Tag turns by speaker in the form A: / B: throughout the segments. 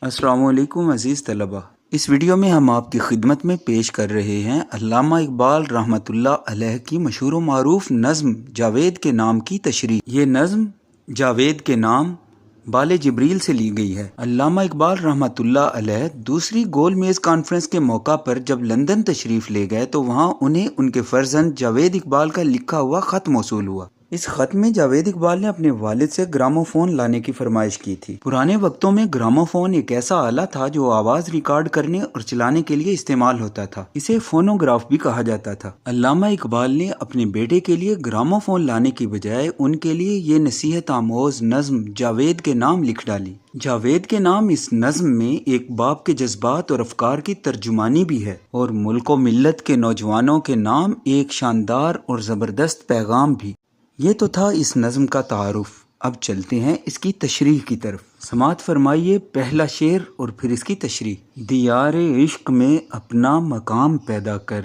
A: السلام علیکم عزیز طلبہ، اس ویڈیو میں ہم آپ کی خدمت میں پیش کر رہے ہیں علامہ اقبال رحمۃ اللہ علیہ کی مشہور و معروف نظم جاوید کے نام کی تشریح۔ یہ نظم جاوید کے نام بال جبریل سے لی گئی ہے۔ علامہ اقبال رحمۃ اللہ علیہ دوسری گول میز کانفرنس کے موقع پر جب لندن تشریف لے گئے تو وہاں انہیں ان کے فرزند جاوید اقبال کا لکھا ہوا خط موصول ہوا۔ اس خط میں جاوید اقبال نے اپنے والد سے گراموفون لانے کی فرمائش کی تھی۔ پرانے وقتوں میں گراموفون ایک ایسا آلہ تھا جو آواز ریکارڈ کرنے اور چلانے کے لیے استعمال ہوتا تھا۔ اسے فونوگراف بھی کہا جاتا تھا۔ علامہ اقبال نے اپنے بیٹے کے لیے گراموفون لانے کی بجائے ان کے لیے یہ نصیحت آموز نظم جاوید کے نام لکھ ڈالی۔ جاوید کے نام اس نظم میں ایک باپ کے جذبات اور افکار کی ترجمانی بھی ہے اور ملک و ملت کے نوجوانوں کے نام ایک شاندار اور زبردست پیغام بھی۔ یہ تو تھا اس نظم کا تعارف۔ اب چلتے ہیں اس کی تشریح کی طرف۔ سماعت فرمائیے پہلا شعر اور پھر اس کی تشریح۔ دیار عشق میں اپنا مقام پیدا کر،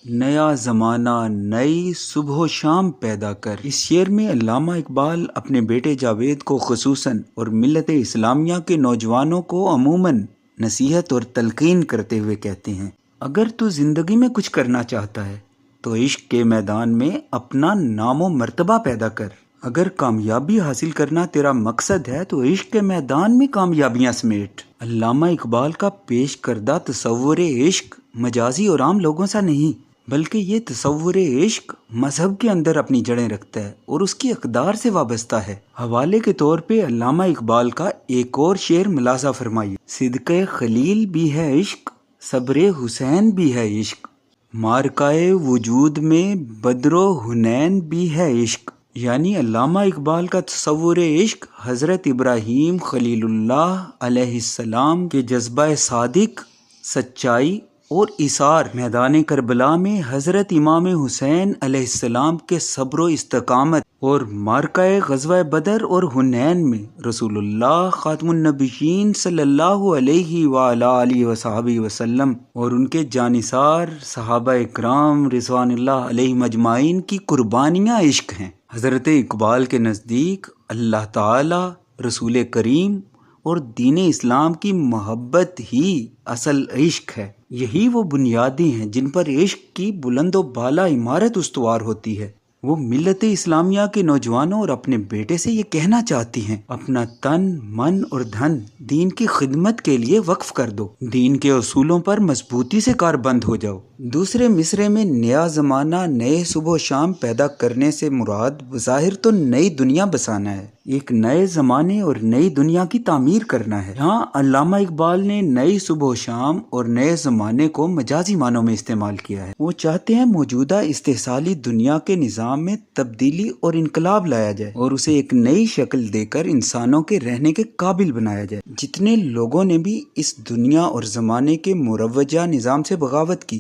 A: نیا زمانہ نئی صبح و شام پیدا کر۔ اس شعر میں علامہ اقبال اپنے بیٹے جاوید کو خصوصاً اور ملت اسلامیہ کے نوجوانوں کو عموماً نصیحت اور تلقین کرتے ہوئے کہتے ہیں، اگر تو زندگی میں کچھ کرنا چاہتا ہے تو عشق کے میدان میں اپنا نام و مرتبہ پیدا کر۔ اگر کامیابی حاصل کرنا تیرا مقصد ہے تو عشق کے میدان میں کامیابیاں سمیٹ۔ علامہ اقبال کا پیش کردہ تصور عشق مجازی اور عام لوگوں سا نہیں، بلکہ یہ تصور عشق مذہب کے اندر اپنی جڑیں رکھتا ہے اور اس کی اقدار سے وابستہ ہے۔ حوالے کے طور پہ علامہ اقبال کا ایک اور شعر ملاحظہ فرمائیے۔ صدقِ خلیل بھی ہے عشق، صبر حسین بھی ہے عشق، مارکائے وجود میں بدر و حنین بھی ہے عشق۔ یعنی علامہ اقبال کا تصور عشق حضرت ابراہیم خلیل اللہ علیہ السلام کے جذبہ صادق، سچائی اور ایثار، میدان کربلا میں حضرت امام حسین علیہ السلام کے صبر و استقامت، اور مارکہ غزوہ بدر اور حنین میں رسول اللہ خاتم النبیین صلی اللہ علیہ وآلہ آلہ وصحبہ وسلم اور ان کے جانثار صحابہ اکرام رضوان اللہ علیہم اجمعین کی قربانیاں عشق ہیں۔ حضرت اقبال کے نزدیک اللہ تعالی، رسول کریم اور دین اسلام کی محبت ہی اصل عشق ہے۔ یہی وہ بنیادیں ہیں جن پر عشق کی بلند و بالا عمارت استوار ہوتی ہے۔ وہ ملت اسلامیہ کے نوجوانوں اور اپنے بیٹے سے یہ کہنا چاہتی ہیں، اپنا تن، من اور دھن دین کی خدمت کے لیے وقف کر دو، دین کے اصولوں پر مضبوطی سے کاربند ہو جاؤ۔ دوسرے مصرے میں نیا زمانہ نئے صبح و شام پیدا کرنے سے مراد بظاہر تو نئی دنیا بسانا ہے، ایک نئے زمانے اور نئی دنیا کی تعمیر کرنا ہے۔ یہاں علامہ اقبال نے نئی صبح و شام اور نئے زمانے کو مجازی معنوں میں استعمال کیا ہے۔ وہ چاہتے ہیں موجودہ استحصالی دنیا کے نظام میں تبدیلی اور انقلاب لایا جائے اور اسے ایک نئی شکل دے کر انسانوں کے رہنے کے قابل بنایا جائے۔ جتنے لوگوں نے بھی اس دنیا اور زمانے کے مروجہ نظام سے بغاوت کی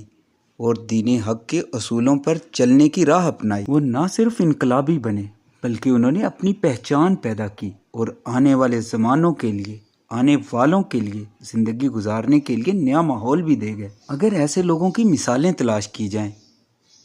A: اور دین حق کے اصولوں پر چلنے کی راہ اپنائی، وہ نہ صرف انقلابی بنے بلکہ انہوں نے اپنی پہچان پیدا کی اور آنے والے زمانوں کے لیے، آنے والوں کے لیے زندگی گزارنے کے لیے نیا ماحول بھی دے گئے۔ اگر ایسے لوگوں کی مثالیں تلاش کی جائیں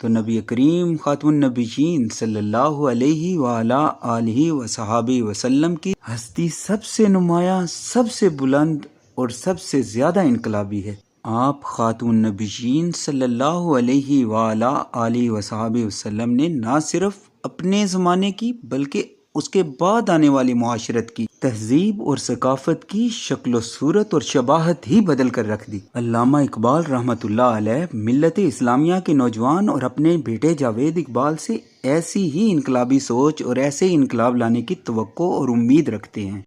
A: تو نبی کریم خاتم النبیین صلی اللہ علیہ وآلہ آلہ وصحبہ وسلم کی ہستی سب سے نمایاں، سب سے بلند اور سب سے زیادہ انقلابی ہے۔ آپ خاتم النبیین صلی اللہ علیہ وآلہ آلہ وصحبہ وسلم نے نہ صرف اپنے زمانے کی بلکہ اس کے بعد آنے والی معاشرت کی تہذیب اور ثقافت کی شکل و صورت اور شباہت ہی بدل کر رکھ دی۔ علامہ اقبال رحمۃ اللہ علیہ ملت اسلامیہ کے نوجوان اور اپنے بیٹے جاوید اقبال سے ایسی ہی انقلابی سوچ اور ایسے ہی انقلاب لانے کی توقع اور امید رکھتے ہیں۔